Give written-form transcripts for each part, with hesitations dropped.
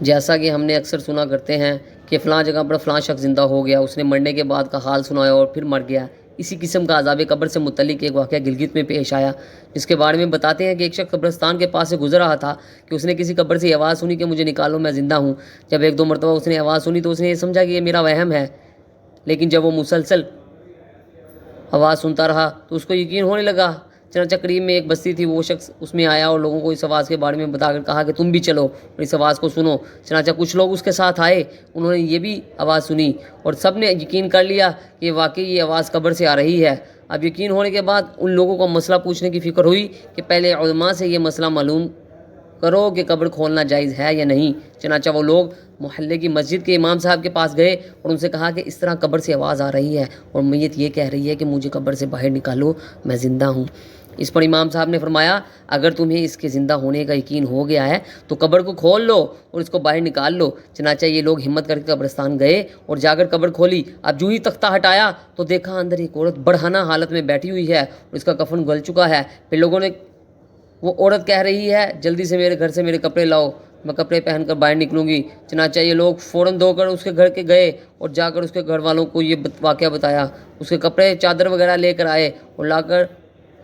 جیسا کہ ہم نے اکثر سنا کرتے ہیں کہ فلاں جگہ پر فلاں شخص زندہ ہو گیا، اس نے مرنے کے بعد کا حال سنایا اور پھر مر گیا۔ اسی قسم کا عذاب قبر سے متعلق ایک واقعہ گلگت میں پیش آیا، جس کے بارے میں بتاتے ہیں کہ ایک شخص قبرستان کے پاس سے گزر رہا تھا کہ اس نے کسی قبر سے یہ آواز سنی کہ مجھے نکالو، میں زندہ ہوں۔ جب ایک دو مرتبہ اس نے آواز سنی تو اس نے یہ سمجھا کہ یہ میرا وہم ہے، لیکن جب وہ مسلسل آواز سنتا رہا تو اس کو یقین ہونے لگا۔ چنانچہ قریب میں ایک بستی تھی، وہ شخص اس میں آیا اور لوگوں کو اس آواز کے بارے میں بتا کر کہا کہ تم بھی چلو اور اس آواز کو سنو۔ چنانچہ کچھ لوگ اس کے ساتھ آئے، انہوں نے یہ بھی آواز سنی اور سب نے یقین کر لیا کہ واقعی یہ آواز قبر سے آ رہی ہے۔ اب یقین ہونے کے بعد ان لوگوں کو مسئلہ پوچھنے کی فکر ہوئی کہ پہلے علماء سے یہ مسئلہ معلوم کرو کہ قبر کھولنا جائز ہے یا نہیں۔ چنانچہ وہ لوگ محلے کی مسجد کے امام صاحب کے پاس گئے اور ان سے کہا کہ اس طرح قبر سے آواز آ رہی ہے اور میت یہ کہہ رہی ہے کہ مجھے قبر سے باہر نکالو، میں زندہ ہوں۔ اس پر امام صاحب نے فرمایا اگر تمہیں اس کے زندہ ہونے کا یقین ہو گیا ہے تو قبر کو کھول لو اور اس کو باہر نکال لو۔ چنانچہ یہ لوگ ہمت کر کے قبرستان گئے اور جا کر قبر کھولی۔ اب جو ہی تختہ ہٹایا تو دیکھا اندر ایک عورت برہنہ حالت میں بیٹھی ہوئی ہے اور اس کا کفن گل چکا ہے۔ پھر لوگوں نے وہ عورت کہہ رہی ہے جلدی سے میرے گھر سے میرے کپڑے لاؤ، میں کپڑے پہن کر باہر نکلوں گی۔ چنانچہ یہ لوگ فوراً دو کر اس کے گھر کے گئے اور جا کر اس کے گھر والوں کو یہ واقعہ بتایا۔ اس کے کپڑے چادر وغیرہ لے کر آئے اور لا کر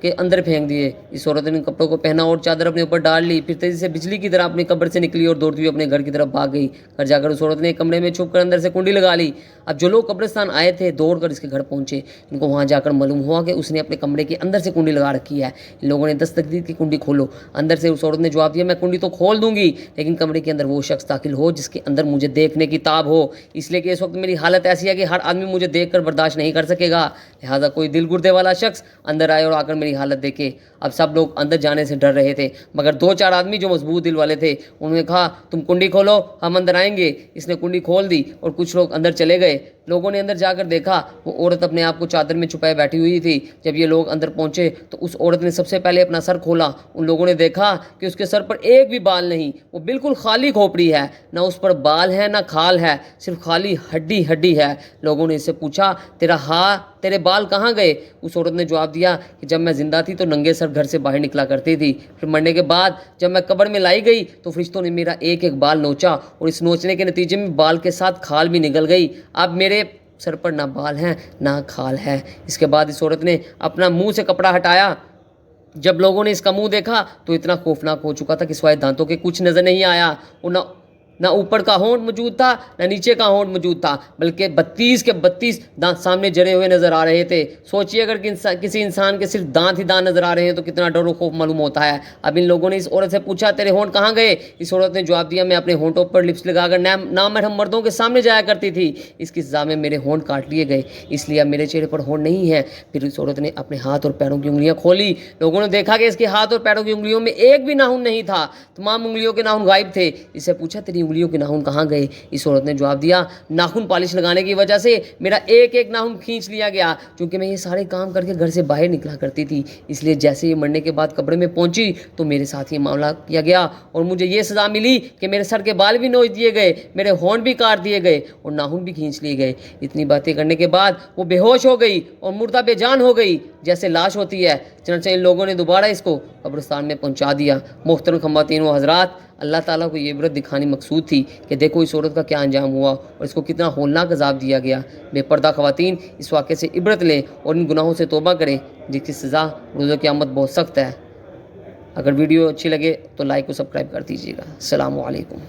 کے اندر پھینک دیے۔ اس عورت نے کپڑوں کو پہنا اور چادر اپنے اوپر ڈال لی، پھر تیزی سے بجلی کی طرح اپنی قبر سے نکلی اور دوڑتی ہوئی اپنے گھر کی طرف بھاگ گئی۔ گھر جا کر اس عورت نے ایک کمرے میں چھپ کر اندر سے کنڈی لگا لی۔ اب جو لوگ قبرستان آئے تھے دوڑ کر اس کے گھر پہنچے۔ ان کو وہاں جا کر معلوم ہوا کہ اس نے اپنے کمرے کے اندر سے کنڈی لگا رکھی ہے۔ ان لوگوں نے دستک دی کہ کنڈی کھولو۔ اندر سے اس عورت نے جواب دیا میں کنڈی تو کھول دوں گی لیکن کمرے کے اندر وہ شخص داخل ہو جس کے اندر مجھے دیکھنے کی تاب ہو، اس لیے کہ اس وقت میری حالت ایسی ہے کہ ہر آدمی مجھے دیکھ کر برداشت نہیں کر سکے گا، لہٰذا کوئی دل گردے والا شخص اندر آئے اور آ کر میری حالت دیکھے۔ اب سب لوگ اندر جانے سے ڈر رہے تھے مگر دو چار آدمی جو مضبوط دل والے تھے انہوں نے کہا تم کنڈی کھولو ہم اندر آئیں گے۔ اس نے کنڈی کھول دی اور کچھ لوگ اندر چلے گئے۔ لوگوں نے اندر جا کر دیکھا وہ عورت اپنے آپ کو چادر میں چھپائے بیٹھی ہوئی تھی۔ جب یہ لوگ اندر پہنچے تو اس عورت نے سب سے پہلے اپنا سر کھولا۔ ان لوگوں نے دیکھا کہ اس کے سر پر ایک بھی بال نہیں، وہ بالکل خالی کھوپڑی ہے، نہ اس پر بال ہے نہ کھال ہے، صرف خالی ہڈی ہڈی ہے۔ لوگوں نے اس سے پوچھا تیرے بال کہاں گئے؟ اس عورت نے جواب دیا کہ جب میں زندہ تھی تو ننگے سر گھر سے باہر نکلا کرتی تھی، پھر مرنے کے بعد جب میں قبر میں لائی گئی تو فرشتوں نے میرا ایک ایک بال نوچا اور اس نوچنے کے نتیجے میں بال کے ساتھ کھال بھی نکل گئی۔ اب میرے سر پر نہ بال ہیں نہ کھال ہے۔ اس کے بعد اس عورت نے اپنا منہ سے کپڑا ہٹایا۔ جب لوگوں نے اس کا منہ دیکھا تو اتنا خوفناک ہو چکا تھا کہ سوائے دانتوں کے کچھ نظر نہیں آیا، اور نہ اوپر کا ہونٹ موجود تھا نہ نیچے کا ہونٹ موجود تھا، بلکہ 32 کے 32 دانت سامنے جڑے ہوئے نظر آ رہے تھے۔ سوچیے اگر کسی انسان کے صرف دانت ہی دانت نظر آ رہے ہیں تو کتنا ڈر و خوف معلوم ہوتا ہے۔ اب ان لوگوں نے اس عورت سے پوچھا تیرے ہونٹ کہاں گئے؟ اس عورت نے جواب دیا میں اپنے ہونٹوں پر لپس لگا کر نامحرم مردوں کے سامنے جایا کرتی تھی، اس کی سزا میں میرے ہونٹ کاٹ لیے گئے، اس لیے اب میرے چہرے پر ہونٹ نہیں ہے۔ پھر اس عورت نے اپنے ہاتھ اور پیروں کی انگلیاں کھولی۔ لوگوں نے دیکھا کہ اس کے ہاتھ اور پیروں کی انگلیوں میں ایک بھی ناخن نہیں تھا، تمام انگلیوں کے ناخن غائب تھے۔ اس سے پوچھا تیری انگلیوں کے ناخن کہاں گئے؟ اس عورت نے جواب دیا ناخن پالش لگانے کی وجہ سے میرا ایک ایک ناخن کھینچ لیا گیا، کیونکہ میں یہ سارے کام کر کے گھر سے باہر نکلا کرتی تھی، اس لیے جیسے یہ مرنے کے بعد قبر میں پہنچی تو میرے ساتھ یہ معاملہ کیا گیا اور مجھے یہ سزا ملی کہ میرے سر کے بال بھی نوچ دیے گئے، میرے ہونٹ بھی کاٹ دیے گئے اور ناخن بھی کھینچ لیے گئے۔ اتنی باتیں کرنے کے بعد وہ بے ہوش ہو گئی اور مردہ بے جان ہو گئی جیسے لاش ہوتی ہے۔ چنانچہ ان لوگوں نے دوبارہ اس کو قبرستان میں پہنچا دیا۔ محترم خواتین و حضرات، اللہ تعالیٰ کو یہ عبرت دکھانی مقصود تھی کہ دیکھو اس عورت کا کیا انجام ہوا اور اس کو کتنا ہولناک عذاب دیا گیا۔ بے پردہ خواتین اس واقعے سے عبرت لیں اور ان گناہوں سے توبہ کریں جس کی سزا روز قیامت بہت سخت ہے۔ اگر ویڈیو اچھی لگے تو لائک و سبسکرائب کر دیجیے گا۔ السلام علیکم۔